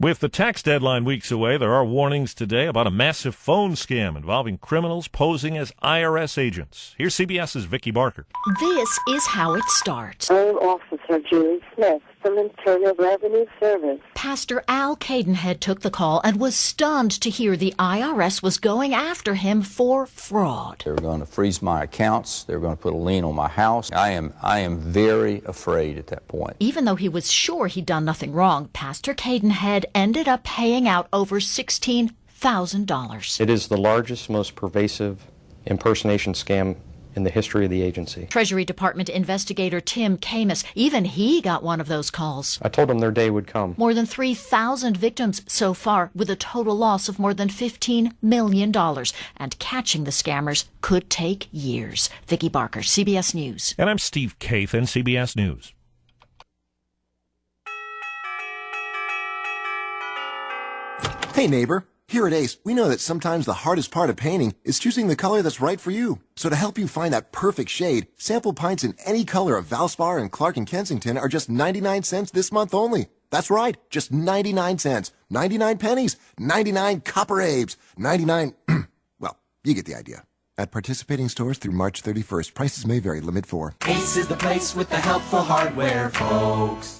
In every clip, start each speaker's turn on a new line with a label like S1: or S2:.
S1: With the tax deadline weeks away, there are warnings today about a massive phone scam involving criminals posing as IRS agents. Here's CBS's Vicki Barker.
S2: This is how it starts.
S3: I'm Officer Julie Smith from Internal Revenue Service.
S2: Pastor Al Cadenhead took the call and was stunned to hear the IRS was going after him for fraud.
S4: They were going to freeze my accounts. They were going to put a lien on my house. I am very afraid at that point.
S2: Even though he was sure he'd done nothing wrong, Pastor Cadenhead ended up paying out over $16,000.
S5: It is the largest, most pervasive impersonation scam in the history of the agency.
S2: Treasury Department investigator Tim Camus, even he got one of those calls.
S5: I told them their day would come.
S2: More than 3,000 victims so far, with a total loss of more than $15 million. And catching the scammers could take years. Vicki Barker, CBS News.
S1: And I'm Steve Kathan, CBS News.
S6: Hey neighbor, here at Ace, we know that sometimes the hardest part of painting is choosing the color that's right for you. So to help you find that perfect shade, sample pints in any color of Valspar and Clark and Kensington are just 99 cents this month only. That's right, just 99 cents, 99 pennies, 99 copper abes, 99, well, you get the idea. At participating stores through March 31st, prices may vary, limit 4.
S7: Ace is the place with the helpful hardware, folks.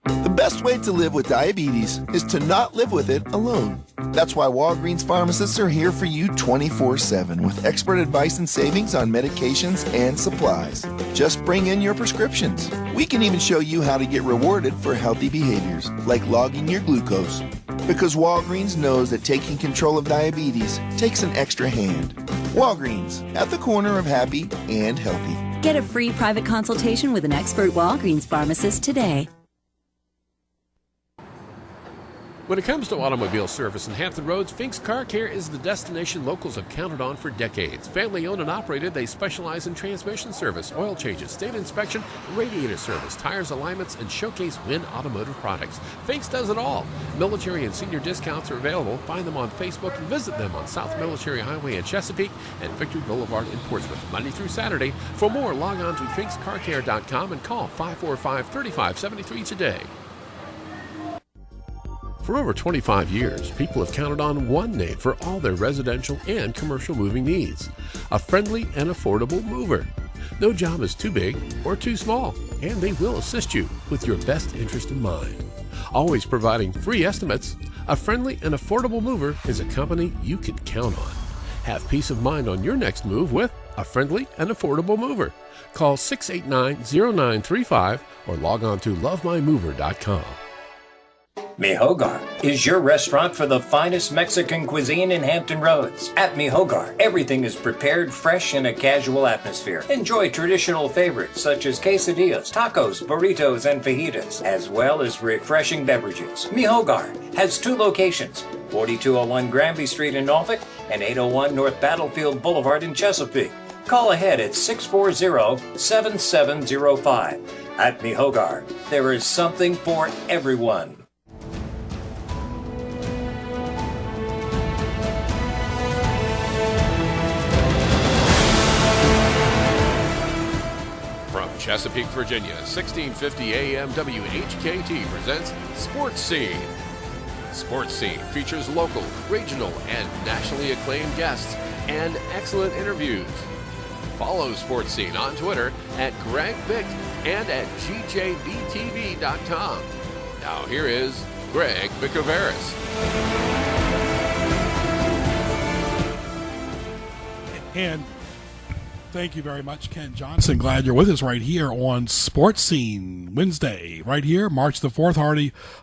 S8: The best way to live with diabetes is to not live with it alone. That's why Walgreens pharmacists are here for you 24/7 with expert advice and savings on medications and supplies. Just bring in your prescriptions. We can even show you how to get rewarded for healthy behaviors, like logging your glucose. Because Walgreens knows that taking control of diabetes takes an extra hand. Walgreens, at the corner of happy and healthy.
S9: Get a free private consultation with an expert Walgreens pharmacist today.
S10: When it comes to automobile service in Hampton Roads, Fink's Car Care is the destination locals have counted on for decades. Family owned and operated, they specialize in transmission service, oil changes, state inspection, radiator service, tires alignments, and showcase Win automotive products. Fink's does it all. Military and senior discounts are available. Find them on Facebook and visit them on South Military Highway in Chesapeake and Victory Boulevard in Portsmouth, Monday through Saturday. For more, log on to finkscarcare.com and call 545-3573 today. For over 25 years, people have counted on one name for all their residential and commercial moving needs. A friendly and affordable mover. No job is too big or too small, and they will assist you with your best interest in mind. Always providing free estimates, a friendly and affordable mover is a company you can count on. Have peace of mind on your next move with a friendly and affordable mover. Call 689-0935 or log on to lovemymover.com.
S11: Mi Hogar is your restaurant for the finest Mexican cuisine in Hampton Roads. At Mi Hogar, everything is prepared fresh in a casual atmosphere. Enjoy traditional favorites such as quesadillas, tacos, burritos, and fajitas, as well as refreshing beverages. Mi Hogar has 2 locations, 4201 Granby Street in Norfolk and 801 North Battlefield Boulevard in Chesapeake. Call ahead at 640-7705. At Mi Hogar, there is something for everyone.
S10: Chesapeake, Virginia, 1650 AM WHKT presents Sports Scene. Sports Scene features local, regional, and nationally acclaimed guests and excellent interviews. Follow Sports Scene on Twitter at Greg Bick and at GJBTV.com. Now here is Greg Bicouvaris.
S12: And thank you very much, Ken Johnson. Glad you're with us right here on Sports Scene Wednesday, right here, March the 4th.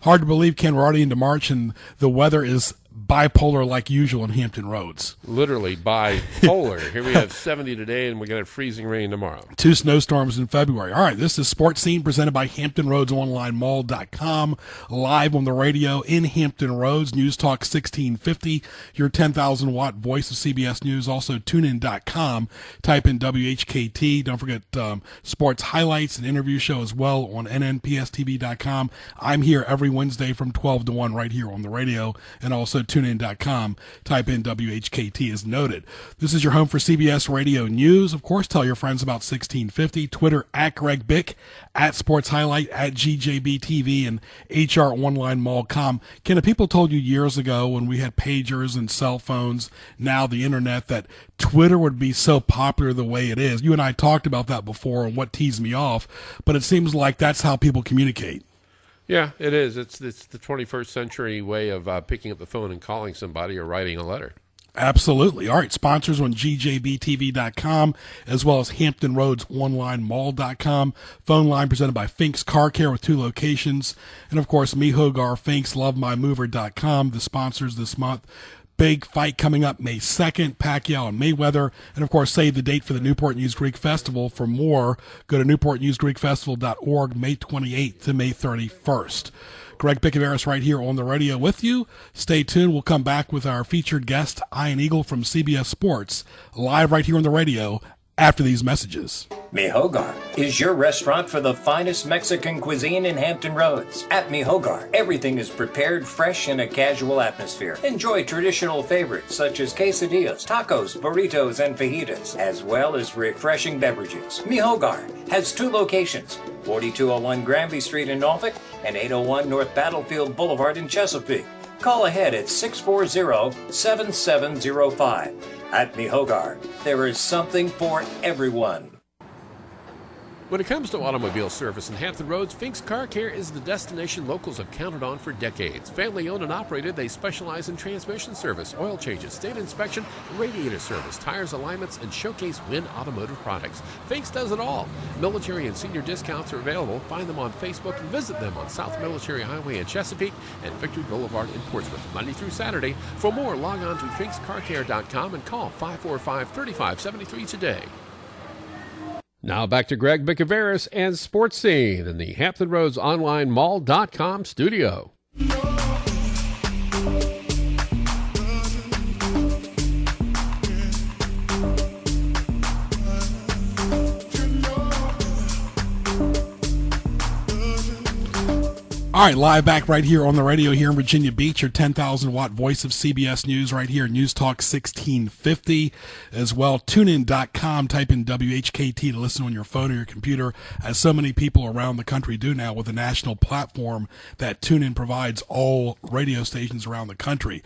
S12: Hard to believe, Ken, we're already into March, and the weather is bipolar like usual in Hampton Roads.
S10: Literally bipolar. Here we have 70 today, and we're going to have freezing rain tomorrow.
S12: 2 snowstorms in February. All right, this is Sports Scene presented by HamptonRoadsOnlineMall.com, live on the radio in Hampton Roads, News Talk 1650, your 10,000-watt voice of CBS News. Also, TuneIn.com. Type in WHKT. Don't forget sports highlights and interview show as well on NNPSTV.com. I'm here every Wednesday from 12 to 1 right here on the radio, and also tune tunein.com. Type in WHKT as noted. This is your home for CBS Radio News. Of course, tell your friends about 1650. Twitter at Greg Bick, at Sports Highlight, at GJBTV, and HROnlineMall.com. Ken, people told you years ago when we had pagers and cell phones, now the internet, that Twitter would be so popular the way it is. You and I talked about that before and what teased me off, but it seems like that's how people communicate.
S10: Yeah, it is. It's the 21st century way of picking up the phone and calling somebody or writing a letter.
S12: Absolutely. All right, sponsors on GJBTV.com as well as HamptonRoadsOnlineMall.com. Phone line presented by Fink's Car Care with 2 locations. And, of course, me, Hogar, Fink's, LoveMyMover.com, the sponsors this month. Big fight coming up May 2nd, Pacquiao and Mayweather. And, of course, save the date for the Newport News Greek Festival. For more, go to newportnewsgreekfestival.org, May 28th to May 31st. Greg Bicouvaris right here on the radio with you. Stay tuned. We'll come back with our featured guest, Ian Eagle from CBS Sports, live right here on the radio after these messages.
S11: Mi Hogar is your restaurant for the finest Mexican cuisine in Hampton Roads. At Mi Hogar, everything is prepared fresh in a casual atmosphere. Enjoy traditional favorites such as quesadillas, tacos, burritos, and fajitas, as well as refreshing beverages. Mi Hogar has 2 locations, 4201 Granby Street in Norfolk and 801 North Battlefield Boulevard in Chesapeake. Call ahead at 640-7705. At Mi Hogar, there is something for everyone.
S10: When it comes to automobile service in Hampton Roads, Fink's Car Care is the destination locals have counted on for decades. Family owned and operated, they specialize in transmission service, oil changes, state inspection, radiator service, tires, alignments, and showcase Win Automotive products. Fink's does it all. Military and senior discounts are available. Find them on Facebook and visit them on South Military Highway in Chesapeake and Victory Boulevard in Portsmouth, Monday through Saturday. For more, log on to finkscarcare.com and call 545-3573 today. Now back to Greg Bicouvaris and Sports Scene in the Hampton Roads Online Mall.com studio.
S12: All right, live back right here on the radio here in Virginia Beach, your 10,000-watt voice of CBS News right here, News Talk 1650. As well, tunein.com, type in WHKT to listen on your phone or your computer, as so many people around the country do now with a national platform that TuneIn provides all radio stations around the country.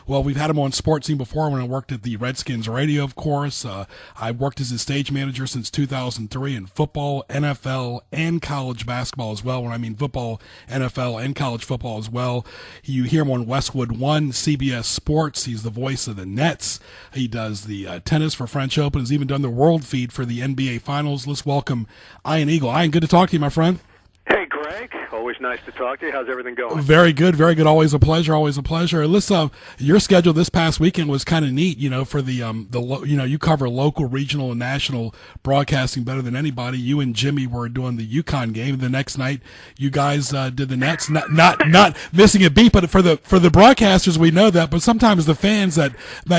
S12: Well, we've had him on Sports Scene before when I worked at the Redskins radio, of course. I worked as a stage manager since 2003 in football, NFL, and college basketball as well. When I mean football, NFL, and college football as well. You hear him on Westwood One, CBS Sports. He's the voice of the Nets. He does the tennis for French Open. He's even done the world feed for the NBA Finals. Let's welcome Ian Eagle. Ian, good to talk to you, my friend.
S13: Hey, Greg. Always nice to talk to you. How's everything going?
S12: Very good, very good. Always a pleasure, always a pleasure. Listen, your schedule this past weekend was kind of neat, you know, for the you cover local, regional, and national broadcasting better than anybody. You and Jimmy were doing the UConn game. The next night, you guys did the Nets, not missing a beat, but for the broadcasters, we know that, but sometimes the fans that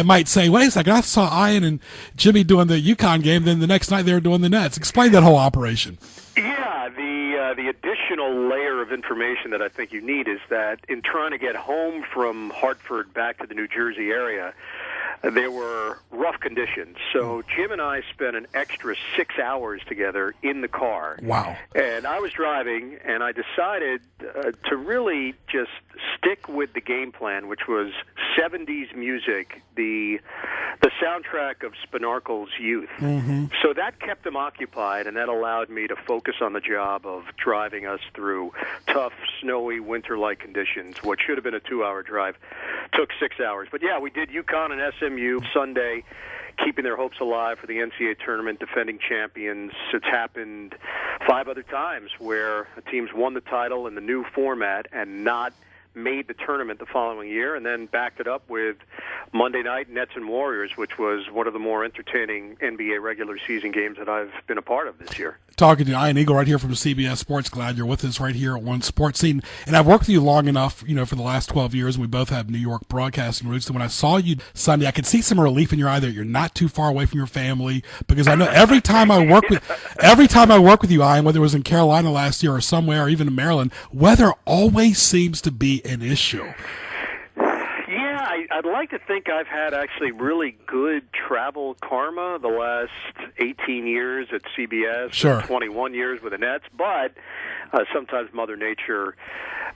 S12: might say, wait a second, I saw Ian and Jimmy doing the UConn game, then the next night they were doing the Nets. Explain that whole operation.
S13: Yeah, the additional layer of information that I think you need is that in trying to get home from Hartford back to the New Jersey area, there were rough conditions. So Jim and I spent an extra 6 hours together in the car.
S12: Wow.
S13: And I was driving, and I decided to really just stick with the game plan, which was 70s music, the soundtrack of Spinarkle's youth.
S12: Mm-hmm.
S13: So that kept them occupied, and that allowed me to focus on the job of driving us through tough, snowy, winter-like conditions. What should have been a 2-hour drive took 6 hours. But yeah, we did UConn and SMU Sunday, keeping their hopes alive for the NCAA tournament, defending champions. It's happened 5 other times where teams won the title in the new format and not made the tournament the following year, and then backed it up with Monday night Nets and Warriors, which was one of the more entertaining NBA regular season games that I've been a part of this year.
S12: Talking to Ian Eagle right here from CBS Sports. Glad you're with us right here at One Sports Scene. And I've worked with you long enough, you know, for the last 12 years, and we both have New York broadcasting roots. And when I saw you Sunday, I could see some relief in your eye that you're not too far away from your family, because I know every time I work with you, Ian, whether it was in Carolina last year or somewhere, or even in Maryland, weather always seems to be an issue.
S13: Yeah, I'd like to think I've had actually really good travel karma the last 18 years at CBS,
S12: sure.
S13: 21 years with the Nets, but sometimes Mother Nature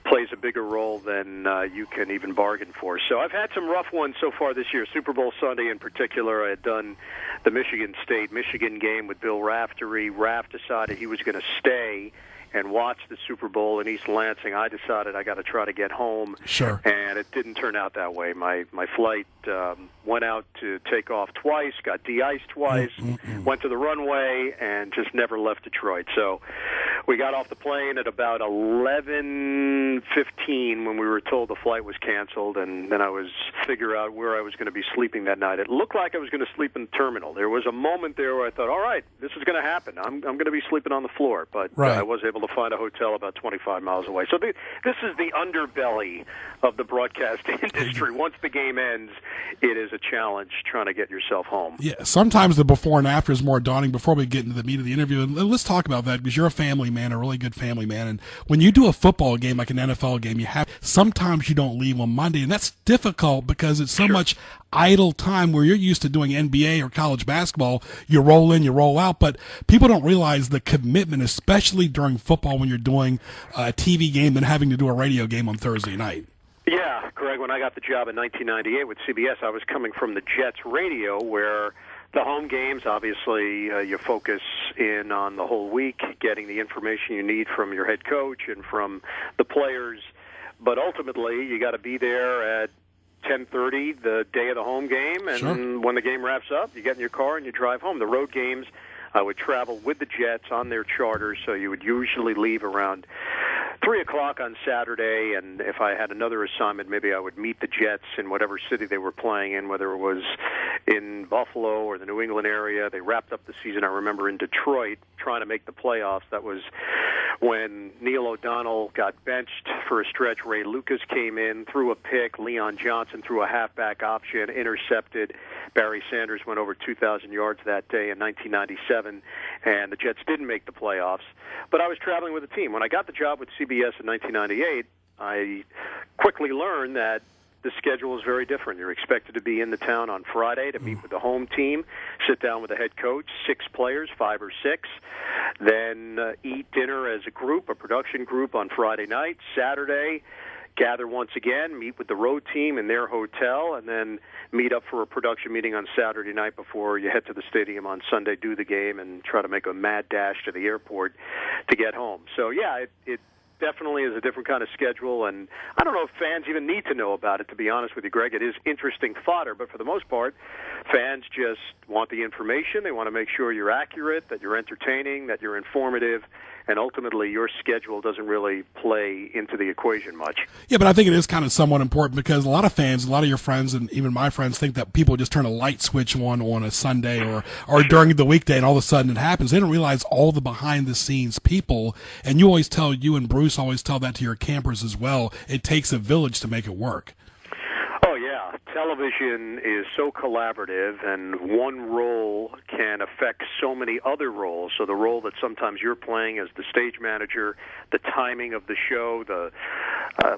S13: plays a bigger role than you can even bargain for. So I've had some rough ones so far this year. Super Bowl Sunday in particular, I had done the Michigan State-Michigan game with Bill Raftery. Raf decided he was going to stay and watch the Super Bowl in East Lansing. I decided I got to try to get home,
S12: sure.
S13: And it didn't turn out that way. My flight went out to take off twice, got de-iced twice, went to the runway, and just never left Detroit. So we got off the plane at about 11:15 when we were told the flight was canceled, and then I was figure out where I was going to be sleeping that night. It looked like I was going to sleep in the terminal. There was a moment there where I thought, all right, this is going to happen. I'm going to be sleeping on the floor, but I was able to find a hotel about 25 miles away. So this is the underbelly of the broadcast industry. Once the game ends, it is a challenge trying to get yourself home.
S12: Yeah, sometimes the before and after is more daunting. Before we get into the meat of the interview, and let's talk about that, because you're a family man, a really good family man, and when you do a football game like an NFL game, sometimes you don't leave on Monday, and that's difficult because it's so much idle time where you're used to doing NBA or college basketball. You roll in, you roll out, but people don't realize the commitment, especially during football when you're doing a TV game and having to do a radio game on Thursday night.
S13: Yeah, Greg, when I got the job in 1998 with CBS, I was coming from the Jets radio, where the home games, obviously, you focus in on the whole week, getting the information you need from your head coach and from the players. But ultimately, you got to be there at 10:30 the day of the home game, and when the game wraps up, you get in your car and you drive home. The road games, I would travel with the Jets on their charter, so you would usually leave around 3 o'clock on Saturday, and if I had another assignment, maybe I would meet the Jets in whatever city they were playing in, whether it was in Buffalo or the New England area. They wrapped up the season, I remember, in Detroit, trying to make the playoffs. That was when Neil O'Donnell got benched for a stretch. Ray Lucas came in, threw a pick. Leon Johnson threw a halfback option, intercepted. Barry Sanders went over 2,000 yards that day in 1997, and the Jets didn't make the playoffs. But I was traveling with the team. When I got the job with CBS in 1998, I quickly learned that the schedule is very different. You're expected to be in the town on Friday to meet with the home team, sit down with the head coach, 6 players, 5 or 6, then eat dinner as a group, a production group on Friday night. Saturday, gather once again, meet with the road team in their hotel, and then meet up for a production meeting on Saturday night before you head to the stadium on Sunday, do the game, and try to make a mad dash to the airport to get home. So, yeah, it definitely is a different kind of schedule, and I don't know if fans even need to know about it, to be honest with you, Greg. It is interesting fodder, but for the most part, fans just want the information. They want to make sure you're accurate, that you're entertaining, that you're informative, and ultimately your schedule doesn't really play into the equation much.
S12: Yeah, but I think it is kind of somewhat important because a lot of fans, a lot of your friends, and even my friends, think that people just turn a light switch on a Sunday or during the weekday, and all of a sudden it happens. They don't realize all the behind-the-scenes people, and you and Bruce always tell that to your campers as well. It takes a village to make it work.
S13: Oh, yeah. Television is so collaborative, and one role can affect so many other roles. So the role that sometimes you're playing as the stage manager, the timing of the show, the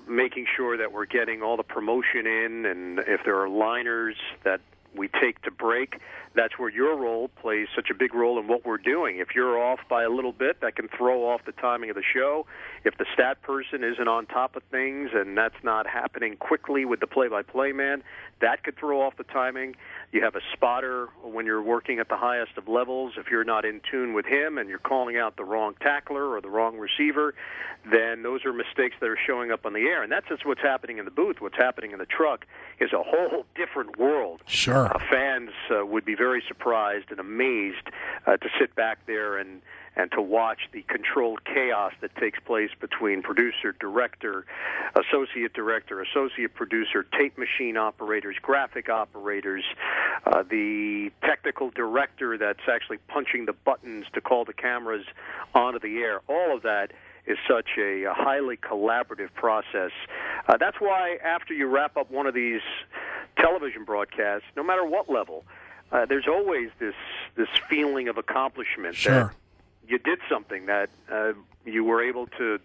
S13: making sure that we're getting all the promotion in, and if there are liners that we take to break, that's where your role plays such a big role in what we're doing. If you're off by a little bit, that can throw off the timing of the show. If the stat person isn't on top of things and that's not happening quickly with the play-by-play man, that could throw off the timing. You have a spotter when you're working at the highest of levels. If you're not in tune with him and you're calling out the wrong tackler or the wrong receiver, then those are mistakes that are showing up on the air. And that's just what's happening in the booth. What's happening in the truck is a whole different world.
S12: Sure.
S13: Fans would be very surprised and amazed to sit back there and to watch the controlled chaos that takes place between producer, director, associate producer, tape machine operators, graphic operators, the technical director that's actually punching the buttons to call the cameras onto the air. All of that is such a highly collaborative process. That's why after you wrap up one of these television broadcasts, no matter what level, there's always this feeling of accomplishment.
S12: Sure.
S13: That you did something, that you were able to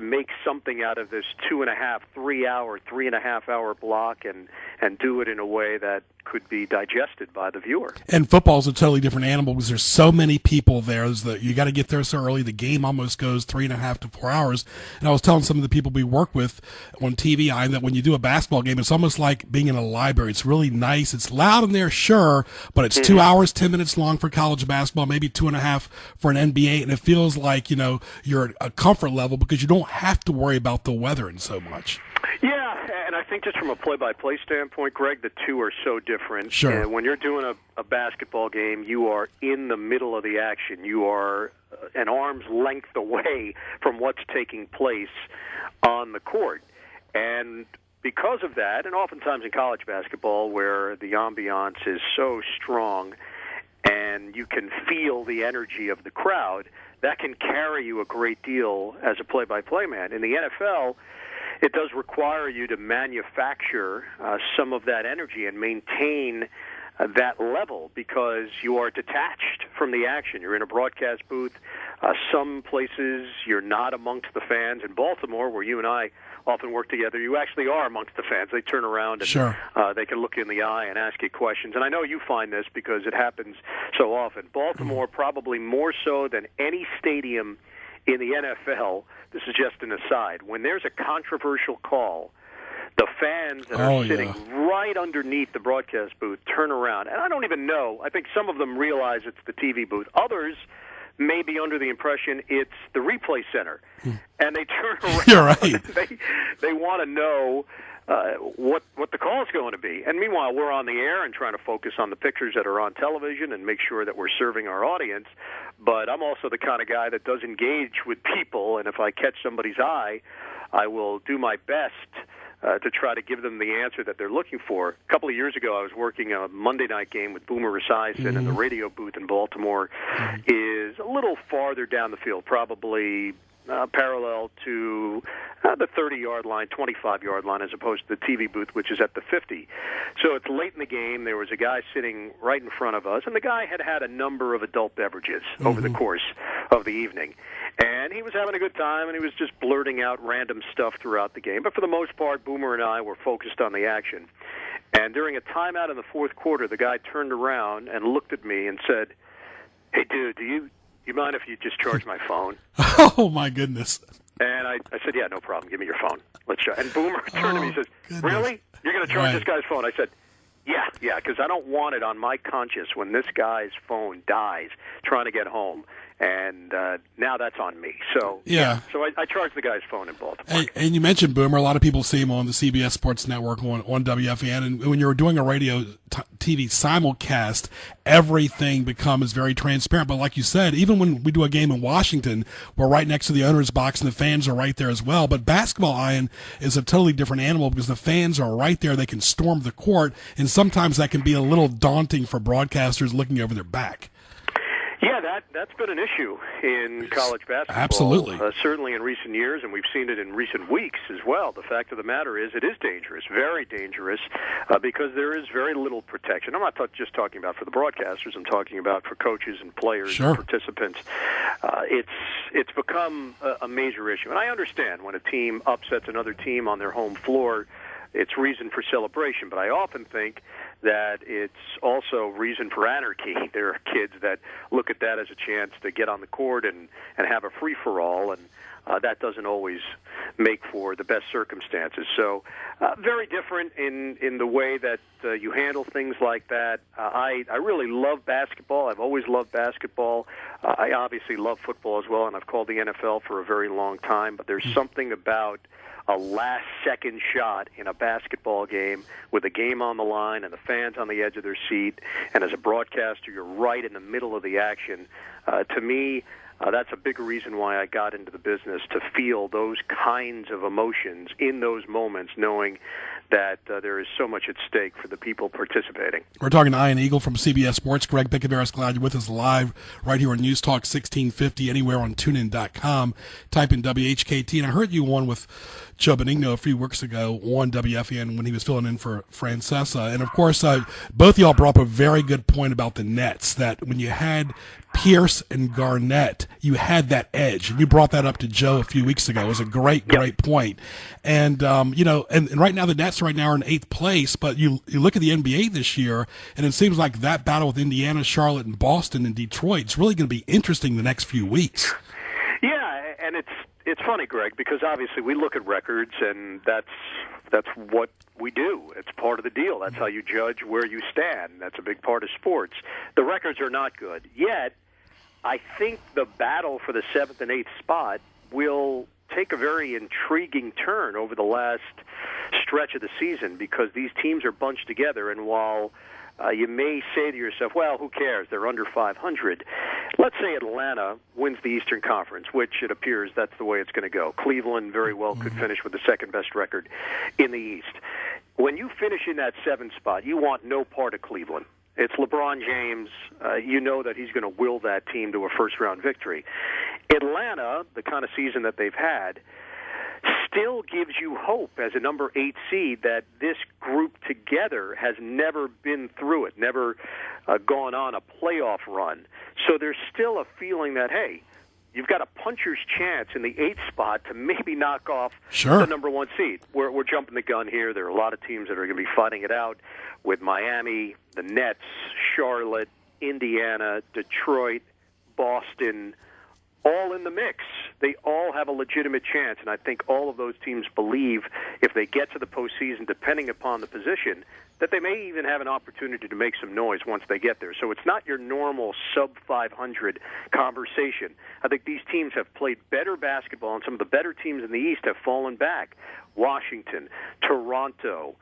S13: make something out of this 2.5, 3 hour, 3.5 hour block, and and do it in a way that could be digested by the viewer.
S12: And football's a totally different animal because there's so many people there. You got to get there so early. The game almost goes 3.5 to 4 hours. And I was telling some of the people we work with on TV, that when you do a basketball game, it's almost like being in a library. It's really nice. It's loud in there, sure, but it's 2 hours, 10 minutes long for college basketball, maybe 2.5 for an NBA, and it feels like, you're at a comfort level because you don't have to worry about the weather and so much.
S13: Yeah, and I think just from a play-by-play standpoint, Greg, the two are so different.
S12: Sure.
S13: And when you're doing a basketball game, you are in the middle of the action. You are an arm's length away from what's taking place on the court. And because of that, and oftentimes in college basketball where the ambiance is so strong and you can feel the energy of the crowd, that can carry you a great deal as a play-by-play man. In the NFL, it does require you to manufacture some of that energy and maintain that level because you are detached from the action. You're in a broadcast booth. Some places you're not amongst the fans. In Baltimore, where you and I often work together, you actually are amongst the fans. They turn around and
S12: sure.
S13: They can look you in the eye and ask you questions. And I know you find this because it happens so often. Baltimore, probably more so than any stadium in the NFL, this is just an aside, when there's a controversial call, the fans that are sitting right underneath the broadcast booth turn around. And I don't even know. I think some of them realize it's the TV booth. Others may be under the impression it's the replay center. And they turn around.
S12: You're right.
S13: They want to know what the call is going to be. And meanwhile, we're on the air and trying to focus on the pictures that are on television and make sure that we're serving our audience. But I'm also the kind of guy that does engage with people, and if I catch somebody's eye, I will do my best to try to give them the answer that they're looking for. A couple of years ago, I was working a Monday night game with Bicouvaris, and the radio booth in Baltimore is a little farther down the field, probably parallel to the 30-yard line, 25-yard line, as opposed to the TV booth, which is at the 50. So it's late in the game. There was a guy sitting right in front of us, and the guy had had a number of adult beverages over the course of the evening. And he was having a good time, and he was just blurting out random stuff throughout the game. But for the most part, Boomer and I were focused on the action. And during a timeout in the fourth quarter, the guy turned around and looked at me and said, "Hey, dude, do you mind if you just charge my phone?"
S12: Oh, my goodness.
S13: And I said, "Yeah, no problem. Give me your phone. Let's try." And Boomer turned to me and says, "Really? You're going to charge this guy's phone?" I said, Yeah, because I don't want it on my conscience when this guy's phone dies trying to get home. And now that's on me. So so I charged the guy's phone in Baltimore.
S12: And you mentioned Boomer. A lot of people see him on the CBS Sports Network on WFAN. And when you're doing a radio TV simulcast, everything becomes very transparent. But like you said, even when we do a game in Washington, we're right next to the owner's box and the fans are right there as well. But basketball, Ian, is a totally different animal because the fans are right there. They can storm the court. And sometimes that can be a little daunting for broadcasters looking over their back.
S13: Yeah, that's been an issue in college basketball.
S12: Absolutely.
S13: Certainly in recent years, and we've seen it in recent weeks as well. The fact of the matter is it is dangerous, very dangerous, because there is very little protection. I'm not just talking about for the broadcasters. I'm talking about for coaches and players and participants. It's become a major issue. And I understand when a team upsets another team on their home floor, it's reason for celebration. But I often think that it's also reason for anarchy. There are kids that look at that as a chance to get on the court and have a free-for-all, and that doesn't always make for the best circumstances. So very different in the way that you handle things like that. I really love basketball. I've always loved basketball. I obviously love football as well, and I've called the NFL for a very long time, but there's something about a last-second shot in a basketball game with a game on the line and the fans on the edge of their seat, and as a broadcaster, you're right in the middle of the action. To me, that's a big reason why I got into the business, to feel those kinds of emotions in those moments, knowing that there is so much at stake for the people participating.
S12: We're talking to Ian Eagle from CBS Sports. Greg Bicouvaris, glad you're with us live right here on News Talk 1650, anywhere on TuneIn.com. Type in WHKT. And I heard you on with Joe Benigno a few weeks ago on WFAN when he was filling in for Francesa. And, of course, both of y'all brought up a very good point about the Nets, that when you had Pierce and Garnett, you had that edge. And you brought that up to Joe a few weeks ago. It was a great point. And, and right now the Nets right now are in 8th place, but you look at the NBA this year, and it seems like that battle with Indiana, Charlotte, and Boston and Detroit is really going to be interesting the next few weeks.
S13: Yeah, and it's funny, Greg, because obviously we look at records, and that's what we do. It's part of the deal. That's how you judge where you stand. That's a big part of sports. The records are not good. Yet, I think the battle for the 7th and 8th spot will take a very intriguing turn over the last stretch of the season, because these teams are bunched together, and while you may say to yourself, well, who cares? They're under 500. Let's say Atlanta wins the Eastern Conference, which it appears that's the way it's going to go. Cleveland very well could finish with the second-best record in the East. When you finish in that 7th spot, you want no part of Cleveland. It's LeBron James. You know that he's going to will that team to a first-round victory. Atlanta, the kind of season that they've had, still gives you hope as a number 8 seed that this group together has never been through it, never gone on a playoff run. So there's still a feeling that, hey, you've got a puncher's chance in the 8th spot to maybe knock off the number 1 seed. We're jumping the gun here. There are a lot of teams that are going to be fighting it out with Miami, the Nets, Charlotte, Indiana, Detroit, Boston, all in the mix. They all have a legitimate chance, and I think all of those teams believe if they get to the postseason, depending upon the position, that they may even have an opportunity to make some noise once they get there. So it's not your normal sub-500 conversation. I think these teams have played better basketball, and some of the better teams in the East have fallen back. Washington, Toronto,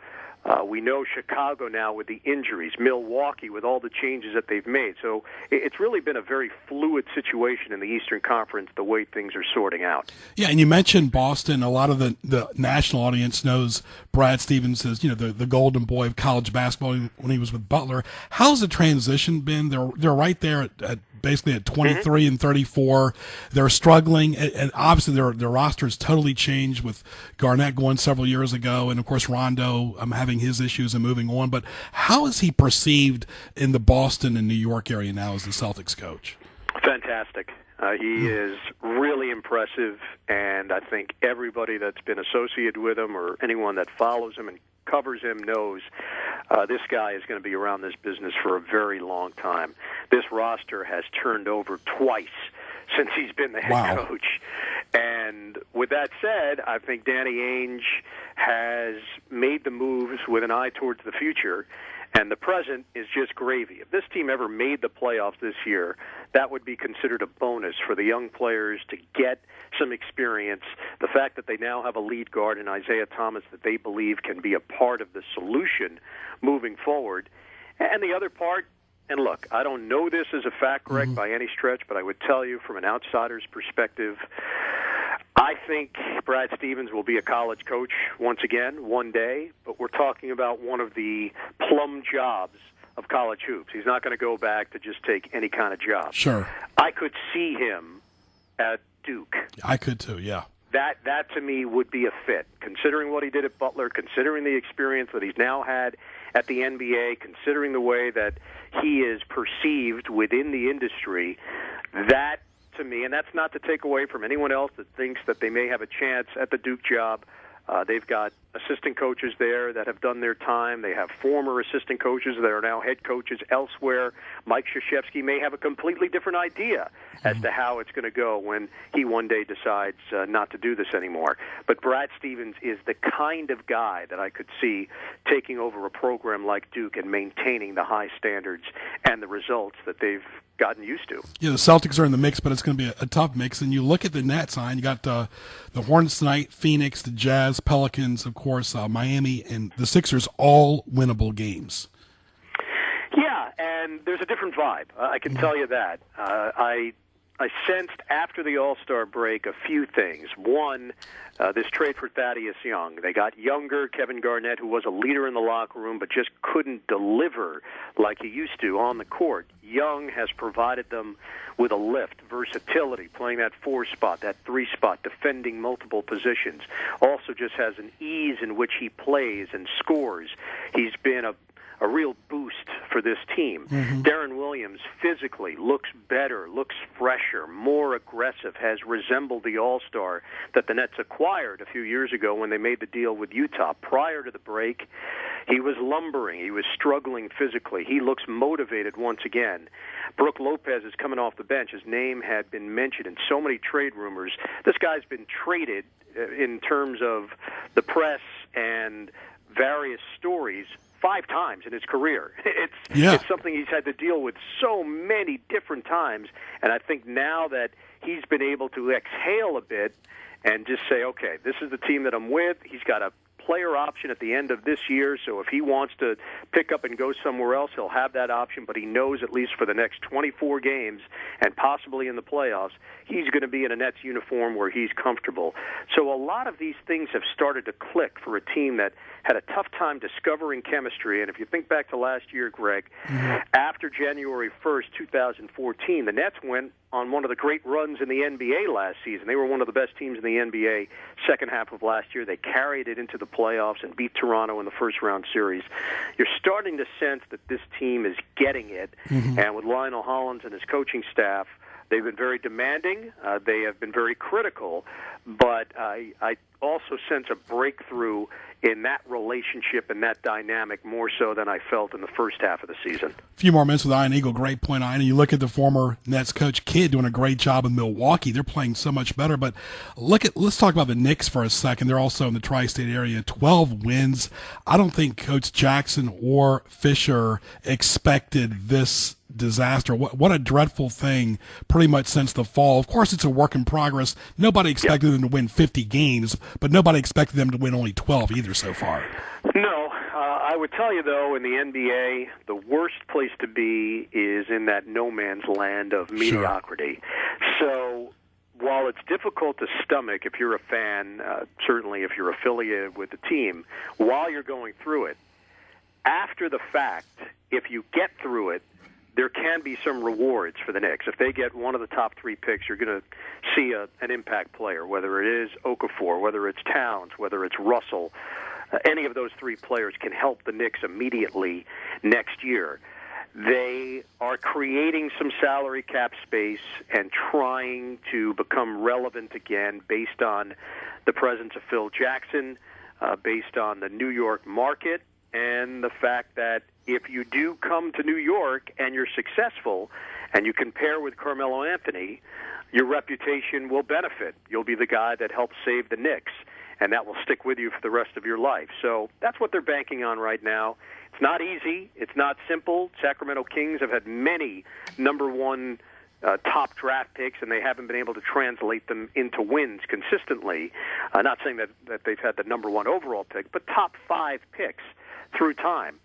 S13: we know Chicago now with the injuries, Milwaukee with all the changes that they've made. So it's really been a very fluid situation in the Eastern Conference, the way things are sorting out.
S12: Yeah, and you mentioned Boston. A lot of the national audience knows Brad Stevens as, the golden boy of college basketball when he was with Butler. How's the transition been? They're right there at basically at 23 and 34. They're struggling, and obviously their roster has totally changed with Garnett going several years ago, and of course Rondo having his issues and moving on. But how is he perceived in the Boston and New York area now as the Celtics coach?
S13: Fantastic. He is really impressive, and I think everybody that's been associated with him or anyone that follows him and covers him knows this guy is going to be around this business for a very long time. This roster has turned over twice since he's been the head coach. And with that said, I think Danny Ainge has made the moves with an eye towards the future, and the present is just gravy. If this team ever made the playoffs this year, that would be considered a bonus for the young players to get some experience. The fact that they now have a lead guard in Isaiah Thomas that they believe can be a part of the solution moving forward. And the other part, and look, I don't know this as a fact, Greg, by any stretch, but I would tell you from an outsider's perspective, I think Brad Stevens will be a college coach once again, one day, but we're talking about one of the plum jobs of college hoops. He's not going to go back to just take any kind of job.
S12: Sure.
S13: I could see him at Duke.
S12: I could too, yeah.
S13: That to me would be a fit, considering what he did at Butler, considering the experience that he's now had at the NBA, considering the way that he is perceived within the industry. That, to me, and that's not to take away from anyone else that thinks that they may have a chance at the Duke job. They've got assistant coaches there that have done their time. They have former assistant coaches that are now head coaches elsewhere. Mike Krzyzewski may have a completely different idea as to how it's going to go when he one day decides not to do this anymore. But Brad Stevens is the kind of guy that I could see taking over a program like Duke and maintaining the high standards and the results that they've gotten used to.
S12: Yeah, the Celtics are in the mix, but it's going to be a tough mix. And you look at the net sign, you got the Hornets tonight, Phoenix, the Jazz, Pelicans, of course, Miami, and the Sixers, all winnable games.
S13: Yeah, and there's a different vibe. I can tell you that. I sensed after the All-Star break a few things. One, this trade for Thaddeus Young. They got younger. Kevin Garnett, who was a leader in the locker room but just couldn't deliver like he used to on the court. Young has provided them with a lift, versatility, playing that 4 spot, that 3 spot, defending multiple positions. Also just has an ease in which he plays and scores. He's been a real boost for this team. Darren Williams physically looks better, looks fresher, more aggressive, has resembled the All-Star that the Nets acquired a few years ago when they made the deal with Utah. Prior to the break, he was lumbering. He was struggling physically. He looks motivated once again. Brook Lopez is coming off the bench. His name had been mentioned in so many trade rumors. This guy's been traded in terms of the press and various stories 5 times in his career. It's something he's had to deal with so many different times, and I think now that he's been able to exhale a bit and just say, okay, this is the team that I'm with. He's got a player option at the end of this year, so if he wants to pick up and go somewhere else, he'll have that option, but he knows at least for the next 24 games and possibly in the playoffs, he's going to be in a Nets uniform where he's comfortable. So a lot of these things have started to click for a team that had a tough time discovering chemistry, and if you think back to last year, Greg, after January 1st, 2014, the Nets went on one of the great runs in the NBA last season. They were one of the best teams in the NBA second half of last year. They carried it into the playoffs and beat Toronto in the first-round series. You're starting to sense that this team is getting it, and with Lionel Hollins and his coaching staff, they've been very demanding. They have been very critical, but I also sense a breakthrough in that relationship and that dynamic more so than I felt in the first half of the season.
S12: A few more minutes with Ian Eagle, great point, Ian. You look at the former Nets coach Kidd doing a great job in Milwaukee. They're playing so much better. But let's talk about the Knicks for a second. They're also in the tri-state area, 12 wins. I don't think Coach Jackson or Fisher expected this disaster. What a dreadful thing pretty much since the fall. Of course, it's a work in progress. Nobody expected them to win 50 games, but nobody expected them to win only 12 either so far.
S13: No, I would tell you, though, in the NBA, the worst place to be is in that no man's land of mediocrity. So while it's difficult to stomach if you're a fan, certainly if you're affiliated with the team, while you're going through it, after the fact, if you get through it, there can be some rewards for the Knicks. If they get one of the top 3 picks, you're going to see an impact player, whether it is Okafor, whether it's Towns, whether it's Russell. Any of those 3 players can help the Knicks immediately next year. They are creating some salary cap space and trying to become relevant again based on the presence of Phil Jackson, based on the New York market, and the fact that if you do come to New York and you're successful and you compare with Carmelo Anthony, your reputation will benefit. You'll be the guy that helped save the Knicks, and that will stick with you for the rest of your life. So that's what they're banking on right now. It's not easy. It's not simple. Sacramento Kings have had many number 1 top draft picks, and they haven't been able to translate them into wins consistently. Not saying that they've had the number 1 overall pick, but top 5 picks through time.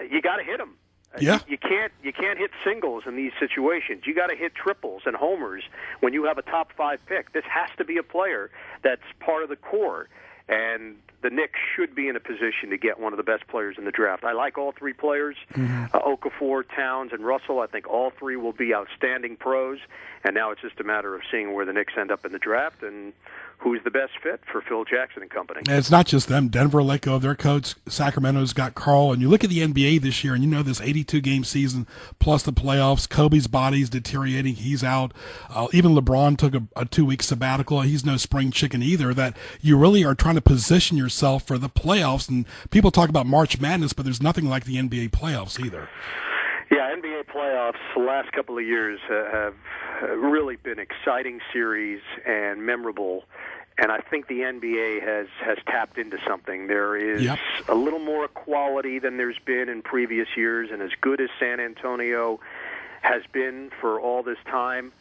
S13: You got to hit them. You can't hit singles in these situations. You got to hit triples and homers when you have a top 5 pick. This has to be a player that's part of the core, and the Knicks should be in a position to get one of the best players in the draft. I like all 3 players, Okafor, Towns, and Russell. I think all 3 will be outstanding pros, and now it's just a matter of seeing where the Knicks end up in the draft and who's the best fit for Phil Jackson and company.
S12: And it's not just them. Denver let go of their coach. Sacramento's got Carl. And you look at the NBA this year, and you know this 82-game season plus the playoffs. Kobe's body's deteriorating. He's out. Even LeBron took a 2-week sabbatical. He's no spring chicken either. That you really are trying to position yourself for the playoffs. And people talk about March Madness, but there's nothing like the NBA playoffs either.
S13: Yeah, NBA playoffs the last couple of years have really been exciting series and memorable. And I think the NBA has tapped into something. There is a little more equality than there's been in previous years, and as good as San Antonio has been for all this time,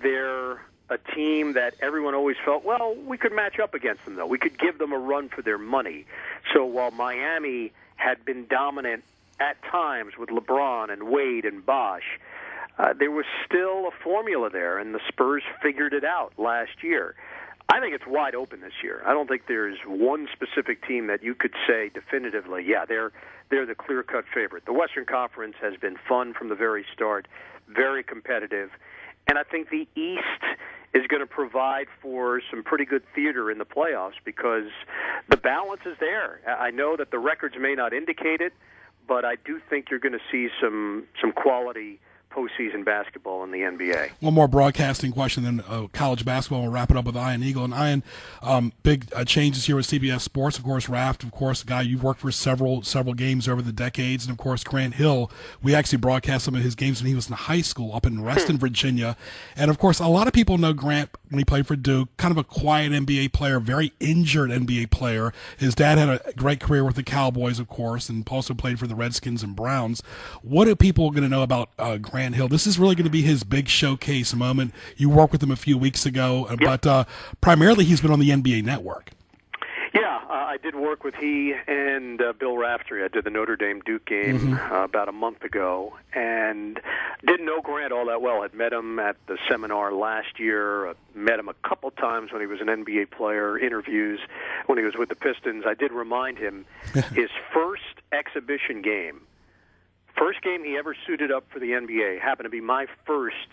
S13: they're a team that everyone always felt, well, we could match up against them, though. We could give them a run for their money. So while Miami had been dominant at times with LeBron and Wade and Bosh, there was still a formula there, and the Spurs figured it out last year. I think it's wide open this year. I don't think there's one specific team that you could say definitively, yeah, they're the clear-cut favorite. The Western Conference has been fun from the very start, very competitive, and I think the East is going to provide for some pretty good theater in the playoffs because the balance is there. I know that the records may not indicate it, but I do think you're going to see some quality postseason basketball in the NBA.
S12: One more broadcasting question, then college basketball. We'll wrap it up with Ian Eagle. And Ian, big changes here with CBS Sports. Of course, Raft, of course, a guy you've worked for several games over the decades. And, of course, Grant Hill. We actually broadcast some of his games when he was in high school up in Reston, Virginia. And, of course, a lot of people know Grant when he played for Duke, kind of a quiet NBA player, very injured NBA player. His dad had a great career with the Cowboys, of course, and also played for the Redskins and Browns. What are people going to know about Grant Hill? This is really going to be his big showcase moment. You worked with him a few weeks ago, but primarily he's been on the NBA Network.
S13: Yeah, I did work with he and Bill Raftery. I did the Notre Dame Duke game about a month ago, and didn't know Grant all that well. I'd met him at the seminar last year, met him a couple times when he was an NBA player, interviews when he was with the Pistons. I did remind him his first exhibition game, first game he ever suited up for the NBA, happened to be my first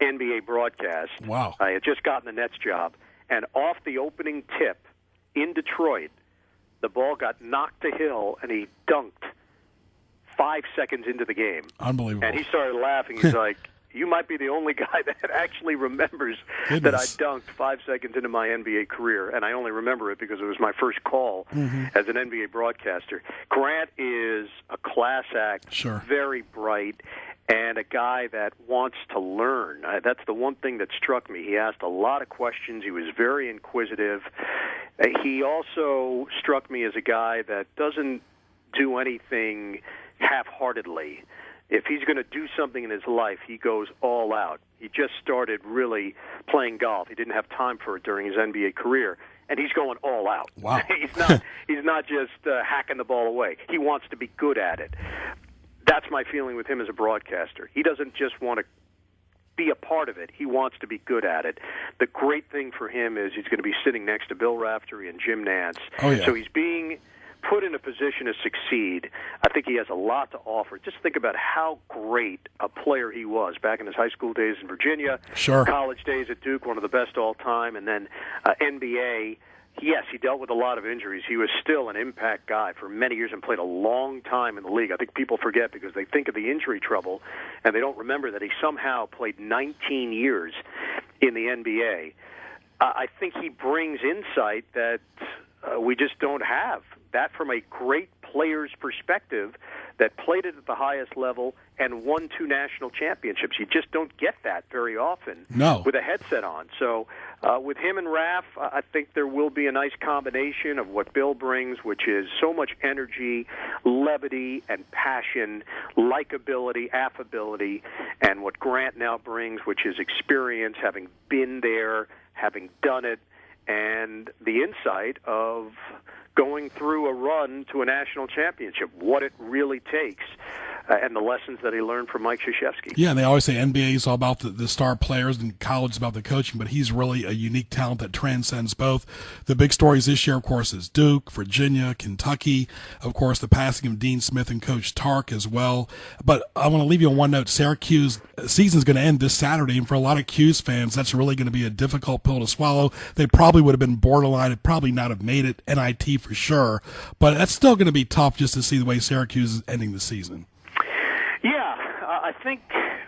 S13: NBA broadcast.
S12: Wow.
S13: I had just gotten the Nets job, and off the opening tip in Detroit, the ball got knocked to Hill, and he dunked 5 seconds into the game.
S12: Unbelievable.
S13: And he started laughing. He's like, you might be the only guy that actually remembers that I dunked 5 seconds into my NBA career, and I only remember it because it was my first call as an NBA broadcaster. Grant is a class act, very bright, and a guy that wants to learn. That's the one thing that struck me. He asked a lot of questions. He was very inquisitive. He also struck me as a guy that doesn't do anything half-heartedly. If he's going to do something in his life, he goes all out. He just started really playing golf. He didn't have time for it during his NBA career, and he's going all out.
S12: Wow.
S13: He's not just hacking the ball away. He wants to be good at it. That's my feeling with him as a broadcaster. He doesn't just want to be a part of it. He wants to be good at it. The great thing for him is he's going to be sitting next to Bill Raftery and Jim Nantz.
S12: Oh, yeah.
S13: So he's being put in a position to succeed. I think he has a lot to offer. Just think about how great a player he was back in his high school days in Virginia, college days at Duke, one of the best all time, and then NBA. Yes, he dealt with a lot of injuries. He was still an impact guy for many years and played a long time in the league. I think people forget because they think of the injury trouble, and they don't remember that he somehow played 19 years in the NBA. I think he brings insight that we just don't have. That from a great player's perspective that played it at the highest level and won 2 national championships. You just don't get that very often with a headset on. So with him and Raf, I think there will be a nice combination of what Bill brings, which is so much energy, levity, and passion, likability, affability, and what Grant now brings, which is experience, having been there, having done it, and the insight of going through a run to a national championship, what it really takes, and the lessons that he learned from Mike Krzyzewski.
S12: Yeah, and they always say NBA is all about the star players and college is about the coaching, but he's really a unique talent that transcends both. The big stories this year, of course, is Duke, Virginia, Kentucky, of course, the passing of Dean Smith and Coach Tark as well. But I want to leave you on one note. Syracuse season's going to end this Saturday, and for a lot of 'Cuse fans, that's really going to be a difficult pill to swallow. They probably would have been borderline, and probably not have made it NIT for sure, but that's still going to be tough just to see the way Syracuse is ending the season.
S13: Yeah, I think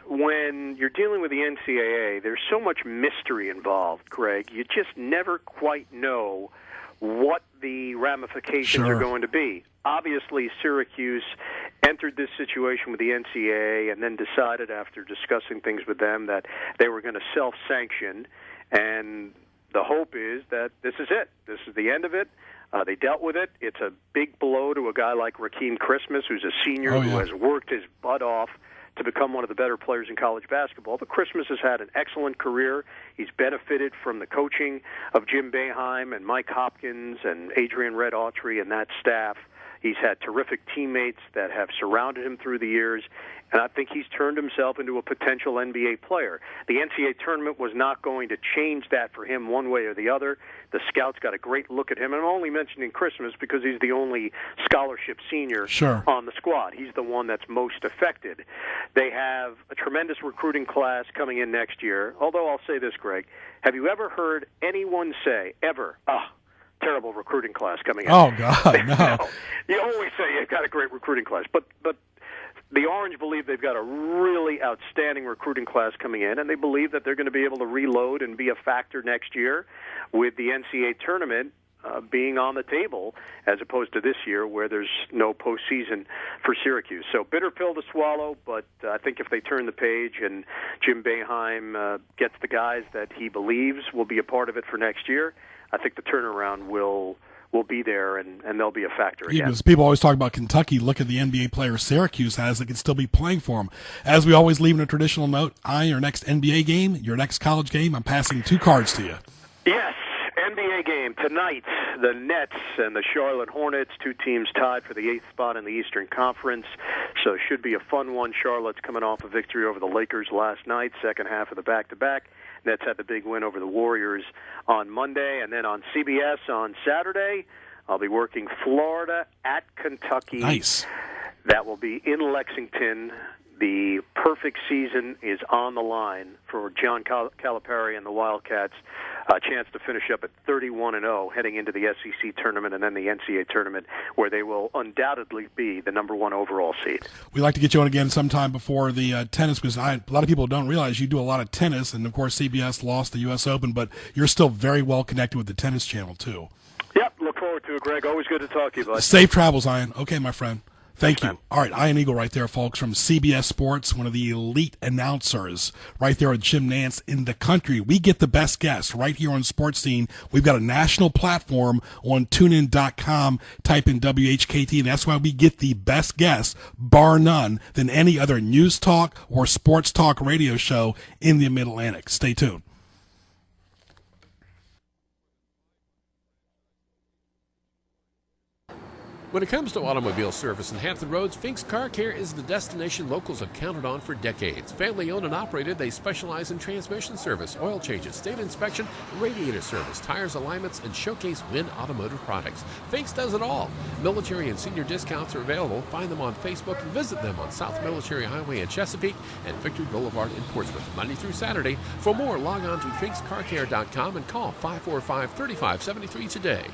S13: when you're dealing with the NCAA, there's so much mystery involved, Greg. You just never quite know what the ramifications are going to be. Obviously, Syracuse entered this situation with the NCAA and then decided after discussing things with them that they were going to self-sanction, and the hope is that this is it. This is the end of it. They dealt with it. It's a big blow to a guy like Rakeem Christmas, who's a senior who has worked his butt off to become one of the better players in college basketball. But Christmas has had an excellent career. He's benefited from the coaching of Jim Boeheim and Mike Hopkins and Adrian Red Autry and that staff. He's had terrific teammates that have surrounded him through the years, and I think he's turned himself into a potential NBA player. The NCAA tournament was not going to change that for him one way or the other. The scouts got a great look at him, and I'm only mentioning Christmas because he's the only scholarship senior on the squad. He's the one that's most affected. They have a tremendous recruiting class coming in next year, although I'll say this, Greg. Have you ever heard anyone say, ever, terrible recruiting class coming out.
S12: Oh, God, no.
S13: You always say you've got a great recruiting class, but the Orange believe they've got a really outstanding recruiting class coming in, and they believe that they're going to be able to reload and be a factor next year with the NCAA tournament being on the table, as opposed to this year where there's no postseason for Syracuse. So bitter pill to swallow, but I think if they turn the page and Jim Boeheim gets the guys that he believes will be a part of it for next year, I think the turnaround will be there, and they'll be a factor again.
S12: Because people always talk about Kentucky. Look at the NBA player Syracuse has that can still be playing for them. As we always leave in a traditional note, your next NBA game, your next college game, I'm passing 2 cards to you.
S13: Yes, NBA game tonight. The Nets and the Charlotte Hornets, 2 teams tied for the 8th spot in the Eastern Conference. So it should be a fun one. Charlotte's coming off a victory over the Lakers last night, second half of the back-to-back. Nets had the big win over the Warriors on Monday. And then on CBS on Saturday, I'll be working Florida at Kentucky.
S12: Nice.
S13: That will be in Lexington. The perfect season is on the line for John Calipari and the Wildcats. A chance to finish up at 31-0 heading into the SEC tournament and then the NCAA tournament, where they will undoubtedly be the number 1 overall seed.
S12: We'd like to get you on again sometime before the tennis, because a lot of people don't realize you do a lot of tennis, and of course CBS lost the U.S. Open, but you're still very well connected with the Tennis Channel too.
S13: Yep, look forward to it, Greg. Always good to talk to you, bud.
S12: Safe travels, Ian. Okay, my friend. Thank you. All right, Ian Eagle right there, folks, from CBS Sports, one of the elite announcers right there with Jim Nantz in the country. We get the best guests right here on Sports Scene. We've got a national platform on TuneIn.com. Type in WHKT, and that's why we get the best guests, bar none, than any other news talk or sports talk radio show in the Mid-Atlantic. Stay tuned.
S10: When it comes to automobile service in Hampton Roads, Fink's Car Care is the destination locals have counted on for decades. Family owned and operated, they specialize in transmission service, oil changes, state inspection, radiator service, tires, alignments, and showcase Win automotive products. Fink's does it all. Military and senior discounts are available. Find them on Facebook and visit them on South Military Highway in Chesapeake and Victory Boulevard in Portsmouth, Monday through Saturday. For more, log on to finkscarcare.com and call 545-3573 today.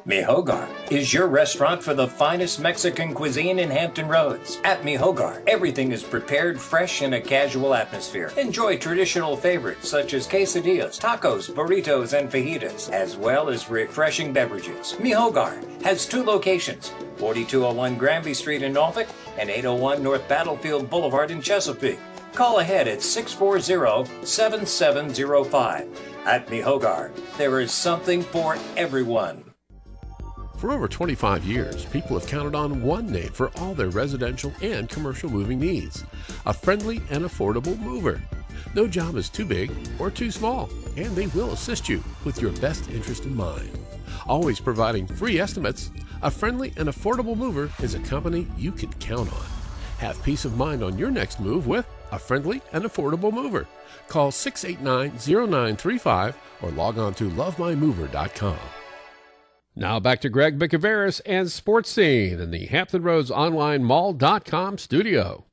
S11: Mi Hogar is your restaurant for the finest Mexican cuisine in Hampton Roads. At Mi Hogar, everything is prepared fresh in a casual atmosphere. Enjoy traditional favorites such as quesadillas, tacos, burritos, and fajitas, as well as refreshing beverages. Mi Hogar has 2 locations, 4201 Granby Street in Norfolk and 801 North Battlefield Boulevard in Chesapeake. Call ahead at 640-7705. At Mi Hogar, there is something for everyone.
S10: For over 25 years, people have counted on one name for all their residential and commercial moving needs: a friendly and affordable mover. No job is too big or too small, and they will assist you with your best interest in mind. Always providing free estimates, a friendly and affordable mover is a company you can count on. Have peace of mind on your next move with a friendly and affordable mover. Call 689-0935 or log on to lovemymover.com. Now back to Greg Bicouvaris and Sports Scene in the Hampton Roads Online Mall.com studio.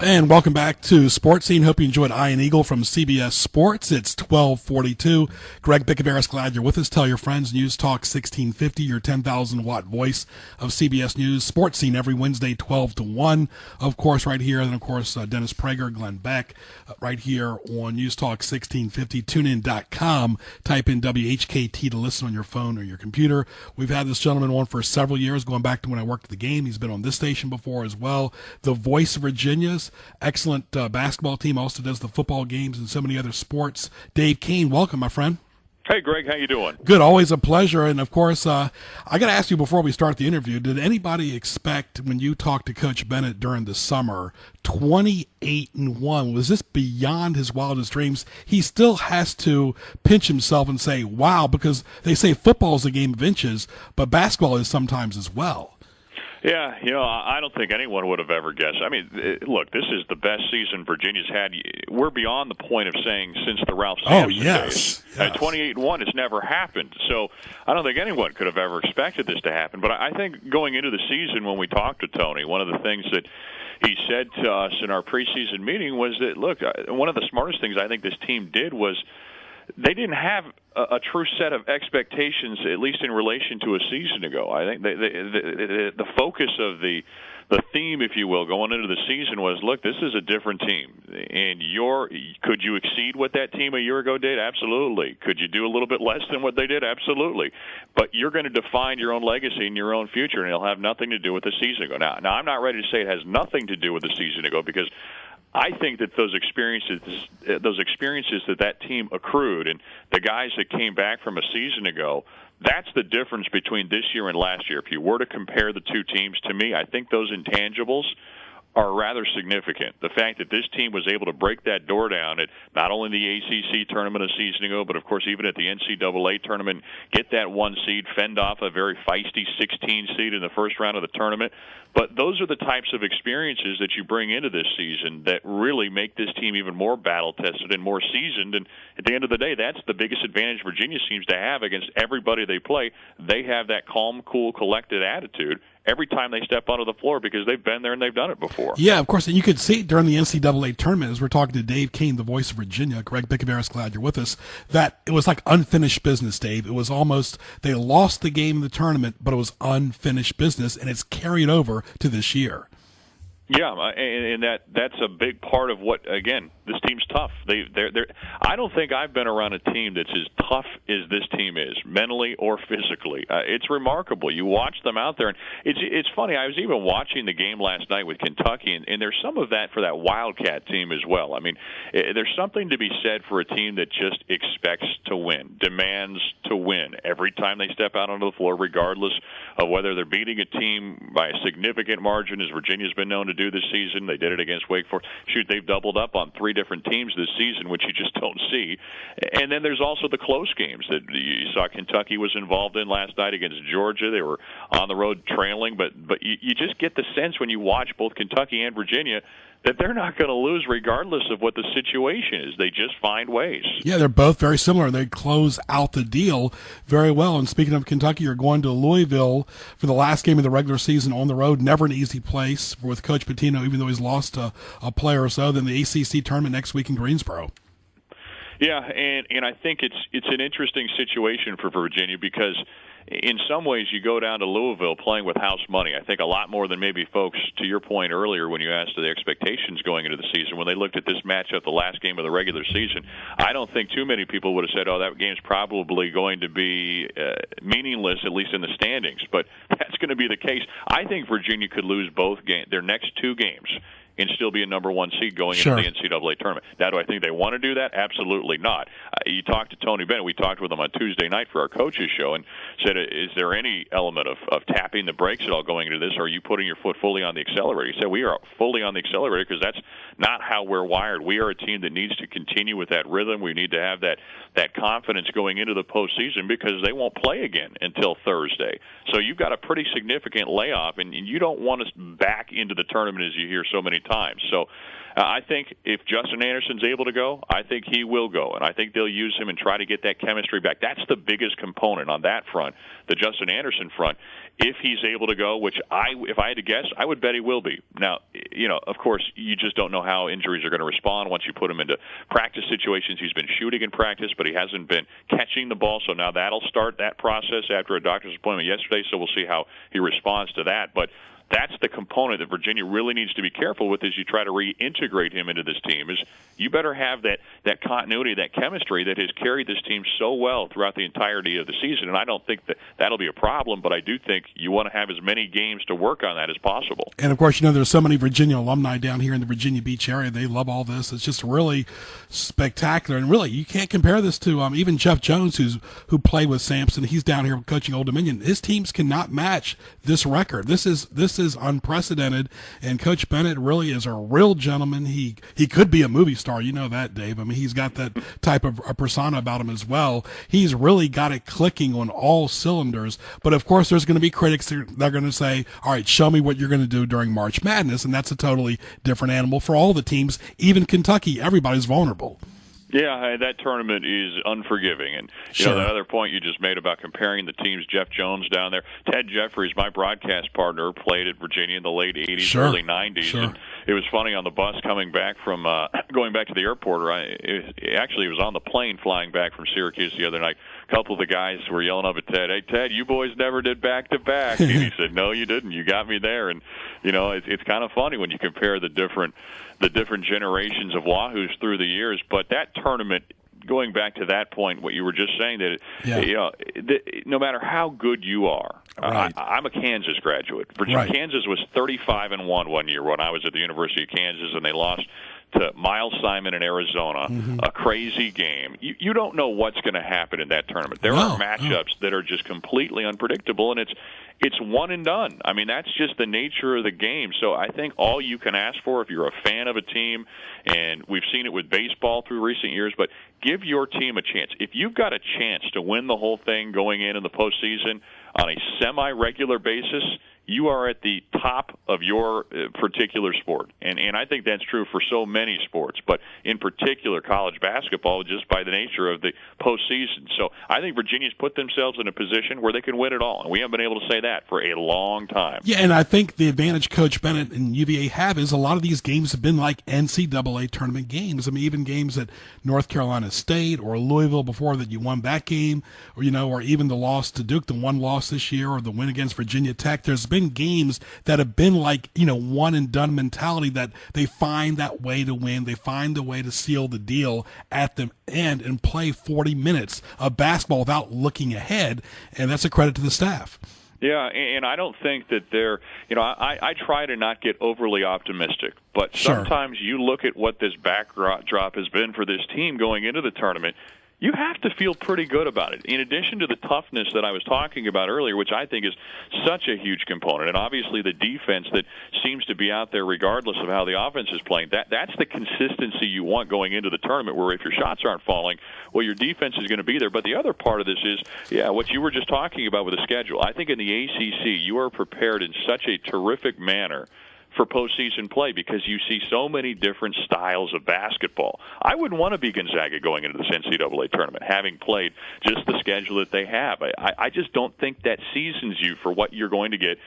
S12: And welcome back to Sports Scene. Hope you enjoyed Ian Eagle from CBS Sports. It's 12:42. Greg Bicouvaris, glad you're with us. Tell your friends. News Talk 1650, your 10,000-watt voice of CBS News. Sports Scene every Wednesday, 12 to 1. Of course, right here. And, of course, Dennis Prager, Glenn Beck, right here on News Talk 1650. TuneIn.com. Type in WHKT to listen on your phone or your computer. We've had this gentleman on for several years, going back to when I worked at the game. He's been on this station before as well. The voice of Virginia's excellent basketball team, also does the football games and so many other sports. Dave Koehn, welcome, my friend.
S14: Hey, Greg, how you doing?
S12: Good, always a pleasure. And, of course, I got to ask you before we start the interview, did anybody expect when you talked to Coach Bennett during the summer, 28-1, was this beyond his wildest dreams? He still has to pinch himself and say, wow, because they say football is a game of inches, but basketball is sometimes as well.
S14: Yeah, I don't think anyone would have ever guessed. I mean, look, this is the best season Virginia's had. We're beyond the point of saying since the Ralph Sampson days. 28-1 has never happened. So I don't think anyone could have ever expected this to happen. But I think going into the season when we talked to Tony, one of the things that he said to us in our preseason meeting was that, look, one of the smartest things I think this team did was they didn't have a true set of expectations, at least in relation to a season ago. I think the focus of the theme, if you will, going into the season was, look, this is a different team. And could you exceed what that team a year ago did? Absolutely. Could you do a little bit less than what they did? Absolutely. But you're going to define your own legacy and your own future, and it'll have nothing to do with the season ago. Now, I'm not ready to say it has nothing to do with the season ago, because I think that those experiences that team accrued and the guys that came back from a season ago, that's the difference between this year and last year. If you were to compare the two teams, to me, I think those intangibles are rather significant. The fact that this team was able to break that door down at not only the ACC tournament a season ago, but of course even at the NCAA tournament, get that 1 seed, fend off a very feisty 16 seed in the first round of the tournament. But those are the types of experiences that you bring into this season that really make this team even more battle-tested and more seasoned. And at the end of the day, that's the biggest advantage Virginia seems to have against everybody they play. They have that calm, cool, collected attitude every time they step onto the floor because they've been there and they've done it before.
S12: Yeah, of course, and you could see it during the NCAA tournament as we're talking to Dave Koehn, the voice of Virginia. Greg Bicouvaris, glad you're with us. That it was like unfinished business, Dave. It was almost they lost the game in the tournament, but it was unfinished business, and it's carried over to this year.
S14: Yeah, and that's a big part of what, again, this team's tough. They're I don't think I've been around a team that's as tough as this team is, mentally or physically. It's remarkable. You watch them out there, and it's funny. I was even watching the game last night with Kentucky, and there's some of that for that Wildcat team as well. I mean, there's something to be said for a team that just expects to win, demands to win every time they step out onto the floor, regardless of whether they're beating a team by a significant margin, as Virginia's been known to do this season. They did it against Wake Forest. Shoot, they've doubled up on 3 different teams this season, which you just don't see. And then there's also the close games that you saw Kentucky was involved in last night against Georgia. They were on the road trailing, but you just get the sense when you watch both Kentucky and Virginia that they're not going to lose regardless of what the situation is. They just find ways.
S12: Yeah, they're both very similar. They close out the deal very well. And speaking of Kentucky, you're going to Louisville for the last game of the regular season on the road. Never an easy place with Coach Pitino, even though he's lost a player or so. Then the ACC tournament next week in Greensboro.
S14: Yeah, and I think it's an interesting situation for Virginia because in some ways you go down to Louisville playing with house money. I think a lot more than maybe folks, to your point earlier when you asked the expectations going into the season, when they looked at this matchup, the last game of the regular season, I don't think too many people would have said, oh, that game's probably going to be meaningless, at least in the standings. But that's going to be the case. I think Virginia could lose their next 2 games and still be a number 1 seed going into the NCAA tournament. Now, do I think they want to do that? Absolutely not. You talked to Tony Bennett. We talked with him on Tuesday night for our coaches show and said, is there any element of tapping the brakes at all going into this, or are you putting your foot fully on the accelerator? He said, we are fully on the accelerator because that's not how we're wired. We are a team that needs to continue with that rhythm. We need to have that confidence going into the postseason because they won't play again until Thursday. So you've got a pretty significant layoff, and you don't want us back into the tournament as you hear so many times. So I think if Justin Anderson's able to go, I think he will go, and I think they'll use him and try to get that chemistry back. That's the biggest component on that front, the Justin Anderson front. If he's able to go, which if I had to guess, I would bet he will be. Now, of course, you just don't know how injuries are going to respond once you put him into practice situations. He's been shooting in practice, but he hasn't been catching the ball, so now that'll start that process after a doctor's appointment yesterday, so we'll see how he responds to that. But that's the component that Virginia really needs to be careful with as you try to reintegrate him into this team. Is you better have that continuity, that chemistry that has carried this team so well throughout the entirety of the season. And I don't think that'll be a problem, but I do think you want to have as many games to work on that as possible.
S12: And, of course, there's so many Virginia alumni down here in the Virginia Beach area. They love all this. It's just really spectacular. And, really, you can't compare this to even Jeff Jones, who played with Sampson. He's down here coaching Old Dominion. His teams cannot match this record. This is this is unprecedented. And Coach Bennett really is a real gentleman. He could be a movie star. You know that, Dave. I mean, he's got that type of a persona about him as well. He's really got it clicking on all cylinders. But of course, there's going to be critics that are going to say, all right, show me what you're going to do during March Madness. And that's a totally different animal for all the teams, even Kentucky. Everybody's vulnerable.
S14: Yeah, that tournament is unforgiving. And, you know, that other point you just made about comparing the teams, Jeff Jones down there. Ted Jeffries, my broadcast partner, played at Virginia in the late 80s, early 90s. And it was funny on the bus coming back from going back to the airport. It was on the plane flying back from Syracuse the other night. A couple of the guys were yelling up at Ted, "Hey, Ted, you boys never did back-to-back." And he said, "No, you didn't. You got me there." And, you know, it's kind of funny when you compare the different generations of Wahoos through the years. But that tournament, going back to that point, what you were just saying, that you know, no matter how good you are, I'm a Kansas graduate. Kansas was 35-1 one year when I was at the University of Kansas, and they lost to Miles Simon in Arizona, a crazy game. You don't know what's going to happen in that tournament. There are matchups that are just completely unpredictable, and it's one and done. I mean, that's just the nature of the game. So I think all you can ask for if you're a fan of a team, and we've seen it with baseball through recent years, but give your team a chance. If you've got a chance to win the whole thing going in the postseason on a semi-regular basis, you are at the top of your particular sport. And I think that's true for so many sports, but in particular college basketball, just by the nature of the postseason. So I think Virginia's put themselves in a position where they can win it all, and we haven't been able to say that for a long time.
S12: Yeah, and I think the advantage Coach Bennett and UVA have is a lot of these games have been like NCAA tournament games. I mean, even games at North Carolina State or Louisville before that you won that game, or, you know, or even the loss to Duke, the one loss this year, or the win against Virginia Tech. There's been games that have been like, you know, one and done mentality, that they find that way to win. They find a way to seal the deal at the end and play 40 minutes of basketball without looking ahead. And that's a credit to the staff.
S14: Yeah, and I don't think that they're, you know, I try to not get overly optimistic, but sometimes you look at what this backdrop has been for this team going into the tournament, you have to feel pretty good about it. In addition to the toughness that I was talking about earlier, which I think is such a huge component, and obviously the defense that seems to be out there regardless of how the offense is playing, that's the consistency you want going into the tournament, where if your shots aren't falling, well, your defense is going to be there. But the other part of this is, what you were just talking about with the schedule. I think in the ACC, you are prepared in such a terrific manner for postseason play because you see so many different styles of basketball. I wouldn't want to be Gonzaga going into this NCAA tournament, having played just the schedule that they have. I just don't think that seasons you for what you're going to get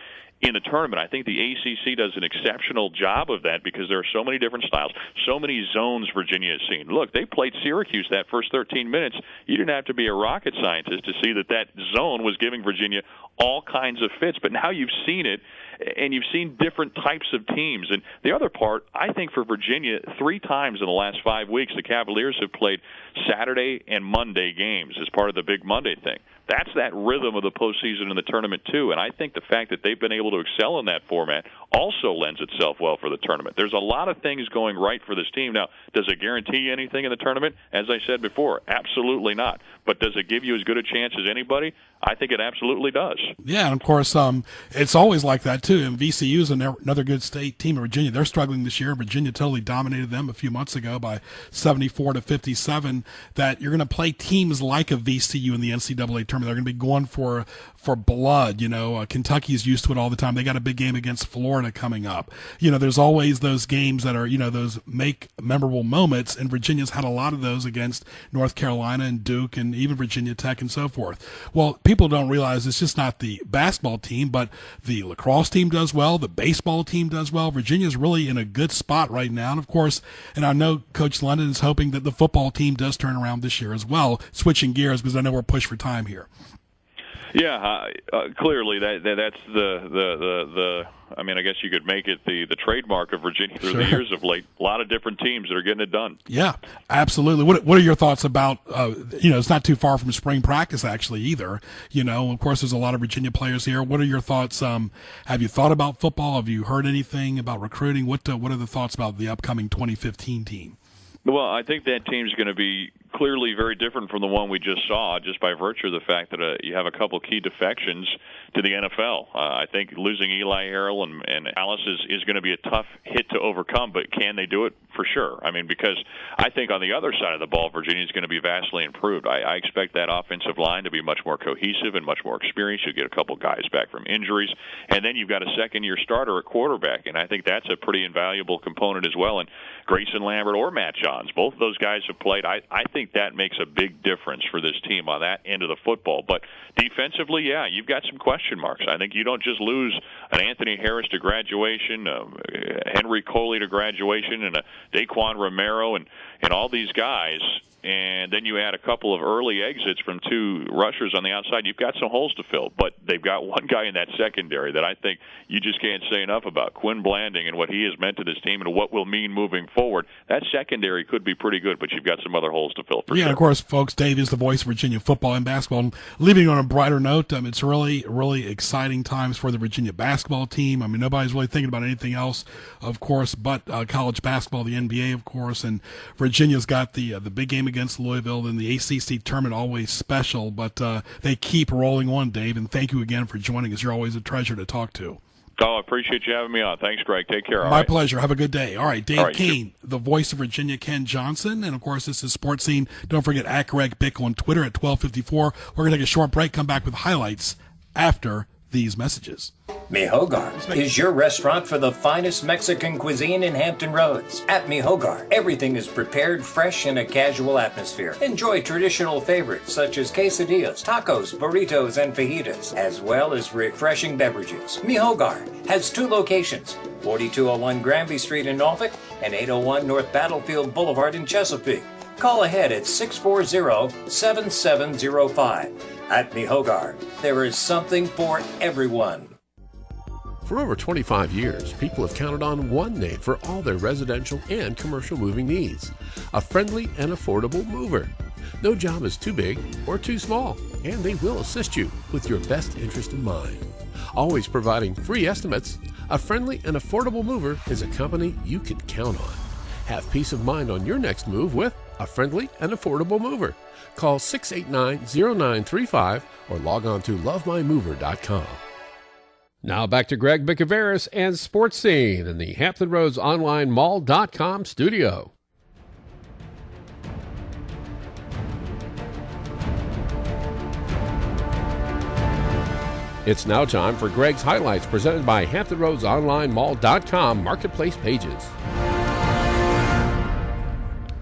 S14: in the tournament. I think the ACC does an exceptional job of that because there are so many different styles, so many zones Virginia has seen. Look, they played Syracuse that first 13 minutes. You didn't have to be a rocket scientist to see that zone was giving Virginia all kinds of fits, but now you've seen it, and you've seen different types of teams. And the other part, I think for Virginia, 3 times in the last 5 weeks, the Cavaliers have played Saturday and Monday games as part of the big Monday thing. That's that rhythm of the postseason and the tournament, too. And I think the fact that they've been able to excel in that format also lends itself well for the tournament. There's a lot of things going right for this team. Now, does it guarantee anything in the tournament? As I said before, absolutely not. But does it give you as good a chance as anybody? I think it absolutely does.
S12: Yeah, and of course, it's always like that, too. And VCU is another good state team in Virginia. They're struggling this year. Virginia totally dominated them a few months ago by 74-57. That you're going to play teams like a VCU in the NCAA tournament. They're going to be going for blood. You know, Kentucky's used to it all the time. They got a big game against Florida coming up. You know, there's always those games that are, you know, those make memorable moments, and Virginia's had a lot of those against North Carolina and Duke and even Virginia Tech and so forth. Well, people don't realize it's just not the basketball team, but the lacrosse team does well, the baseball team does well. Virginia's really in a good spot right now. And of course, and I know Coach London is hoping that the football team does turn around this year as well, switching gears because I know we're pushed for time here.
S14: Yeah, clearly that's the. I mean, I guess you could make it the trademark of Virginia through the years of late. A lot of different teams that are getting it done.
S12: Yeah, absolutely. What are your thoughts about? You know, it's not too far from spring practice actually either. You know, of course, there's a lot of Virginia players here. What are your thoughts? Have you thought about football? Have you heard anything about recruiting? What are the thoughts about the upcoming 2015 team?
S14: Well, I think that team's going to be clearly very different from the one we just saw, just by virtue of the fact that you have a couple key defections to the NFL. I think losing Eli Harrell and Alice is going to be a tough hit to overcome, but can they do it? For sure. I mean, because I think on the other side of the ball, Virginia is going to be vastly improved. I expect that offensive line to be much more cohesive and much more experienced. You'll get a couple guys back from injuries, and then you've got a second-year starter at quarterback, and I think that's a pretty invaluable component as well. And Grayson Lambert or Matt Johns, both of those guys have played. I think that makes a big difference for this team on that end of the football. But defensively, yeah, you've got some question marks. I think you don't just lose an Anthony Harris to graduation, Henry Coley to graduation, and a Daquan Romero and all these guys, and then you add a couple of early exits from two rushers on the outside, you've got some holes to fill. But they've got one guy in that secondary that I think you just can't say enough about, Quinn Blanding, and what he has meant to this team and what will mean moving forward. That secondary could be pretty good, but you've got some other holes to fill for sure.
S12: Yeah, of course, folks, Dave is the voice of Virginia football and basketball. And leaving on a brighter note, it's really, really exciting times for the Virginia basketball team. I mean, nobody's really thinking about anything else, of course, but college basketball, the NBA, of course, and Virginia's got the big game against Louisville, and the ACC tournament always special, but they keep rolling on, Dave, and thank you again for joining us. You're always a treasure to talk to.
S14: Oh, I appreciate you having me on. Thanks, Greg. Take care.
S12: My pleasure. Have a good day. All right, Dave Koehn, the voice of Virginia, Ken Johnson, and, of course, this is Sports Scene. Don't forget @Greg Bick on Twitter at 12:54. We're going to take a short break, come back with highlights after these messages.
S11: Mi Hogar is your restaurant for the finest Mexican cuisine in Hampton Roads. At Mi Hogar, everything is prepared fresh in a casual atmosphere. Enjoy traditional favorites such as quesadillas, tacos, burritos, and fajitas, as well as refreshing beverages. Mi Hogar has two locations, 4201 Granby Street in Norfolk and 801 North Battlefield Boulevard in Chesapeake. Call ahead at 640-7705. At Mi Hogar, there is something for everyone.
S10: For over 25 years, people have counted on one name for all their residential and commercial moving needs. A friendly and affordable mover. No job is too big or too small, and they will assist you with your best interest in mind. Always providing free estimates, a friendly and affordable mover is a company you can count on. Have peace of mind on your next move with a friendly and affordable mover. Call 689-0935 or log on to lovemymover.com. Now back to Greg Bicouvaris and Sports Scene in the Hampton Roads Online Mall.com studio. It's now time for Greg's Highlights presented by Hampton Roads Online Mall.com Marketplace Pages.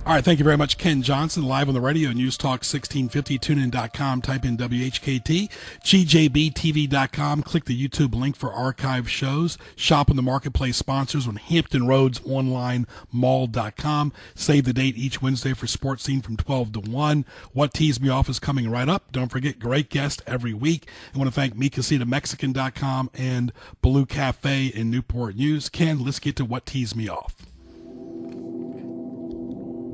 S12: All right, thank you very much, Ken Johnson, live on the radio, News Talk 1650, tunein.com, type in WHKT, GJBTV.com, click the YouTube link for archive shows, shop in the marketplace sponsors on Hampton Roads Online Mall.com, save the date each Wednesday for Sports Scene from 12 to 1. What Tees Me Off is coming right up. Don't forget, great guest every week. I want to thank MiCasitaMexican.com and Blue Cafe in Newport News. Ken, let's get to What Tees Me Off.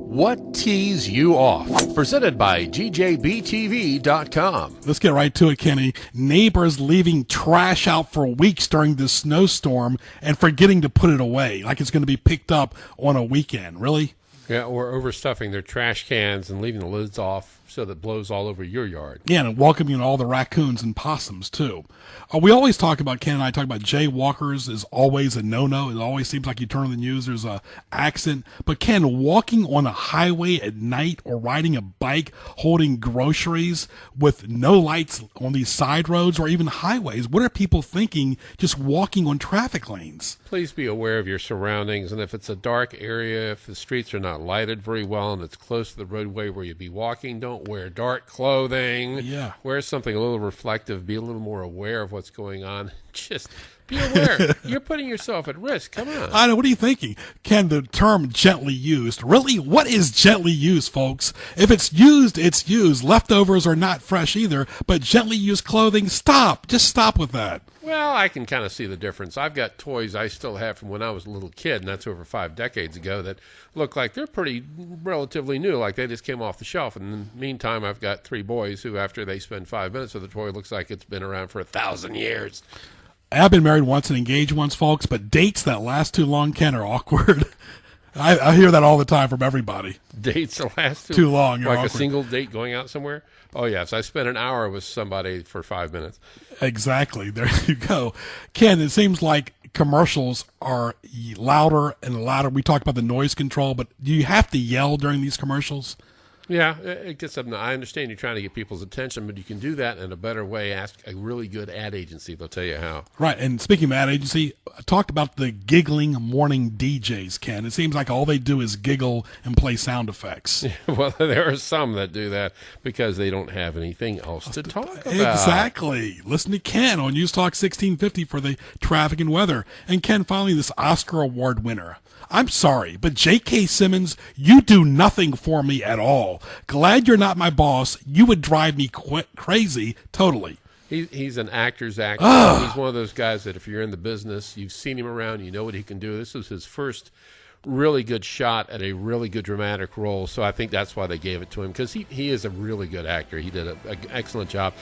S10: What Tees You Off? Presented by GJBTV.com.
S12: Let's get right to it, Kenny. Neighbors leaving trash out for weeks during this snowstorm and forgetting to put it away, like it's going to be picked up on a weekend. Really?
S5: Yeah, or overstuffing their trash cans and leaving the lids off so that it blows all over your yard.
S12: Yeah, and welcoming all the raccoons and possums, too. We always talk about, Ken and I talk about jaywalkers is always a no-no. It always seems like you turn on the news, there's a accident. But, Ken, walking on a highway at night or riding a bike holding groceries with no lights on these side roads or even highways, what are people thinking just walking on traffic lanes?
S5: Please be aware of your surroundings, and if it's a dark area, if the streets are not lighted very well and it's close to the roadway where you'd be walking, don't wear dark clothing.
S12: Yeah.
S5: Wear something a little reflective. Be a little more aware of what's going on. Just be aware. You're putting yourself at risk. Come on.
S12: I know. What are you thinking? Ken, the term gently used. Really? What is gently used, folks? If it's used, it's used. Leftovers are not fresh either, but gently used clothing, stop. Just stop with that.
S5: Well, I can kind of see the difference. I've got toys I still have from when I was a little kid, and that's over 5 decades ago, that look like they're pretty relatively new, like they just came off the shelf. And in the meantime, I've got 3 boys who, after they spend 5 minutes with the toy, looks like it's been around for 1,000 years.
S12: I've been married once and engaged once, folks, but dates that last too long, Ken, are awkward. I hear that all the time from everybody.
S5: Dates will last
S12: too long.
S5: Like
S12: awkward.
S5: A single date going out somewhere? Oh, yes. I spent an hour with somebody for 5 minutes.
S12: Exactly. There you go. Ken, it seems like commercials are louder and louder. We talked about the noise control, but do you have to yell during these commercials?
S5: Yeah, it gets up. I understand you're trying to get people's attention, but you can do that in a better way. Ask a really good ad agency. They'll tell you how.
S12: Right. And speaking of ad agency, I talked about the giggling morning DJs, Ken. It seems like all they do is giggle and play sound effects.
S5: Well, there are some that do that because they don't have anything else to talk about.
S12: Exactly. Listen to Ken on News Talk 1650 for the traffic and weather. And Ken, finally, this Oscar Award winner. I'm sorry, but J.K. Simmons, you do nothing for me at all. Glad you're not my boss. You would drive me crazy, totally.
S5: He's an actor's actor. He's one of those guys that if you're in the business, you've seen him around, you know what he can do. This was his first really good shot at a really good dramatic role, so I think that's why they gave it to him, because he is a really good actor. He did an excellent job.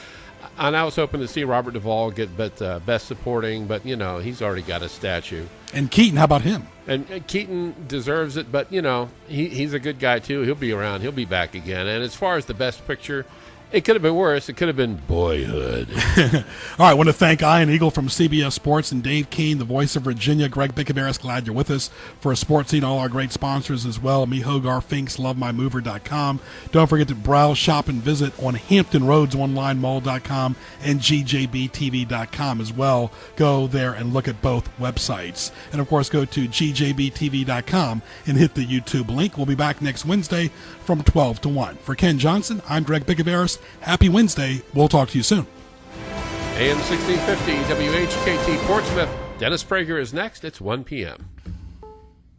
S5: And I was hoping to see Robert Duvall get Best Supporting, but, you know, he's already got a statue.
S12: And Keaton, how about him?
S5: And Keaton deserves it, but, you know, he's a good guy, too. He'll be around. He'll be back again. And as far as the Best Picture, it could have been worse. It could have been Boyhood.
S12: All right, I want to thank Ian Eagle from CBS Sports and Dave Koehn, the voice of Virginia. Greg Bicouvaris, glad you're with us for a sports scene. All our great sponsors as well. Me, Hogar, Finks, LoveMyMover.com. Don't forget to browse, shop, and visit on HamptonRoadsOnlineMall.com and GJBTV.com as well. Go there and look at both websites. And, of course, go to GJBTV.com and hit the YouTube link. We'll be back next Wednesday from 12 to 1. For Ken Johnson, I'm Greg Bicouvaris. Happy Wednesday. We'll talk to you soon.
S5: AM 1650 WHKT Portsmouth. Dennis Prager is next. It's 1 p.m.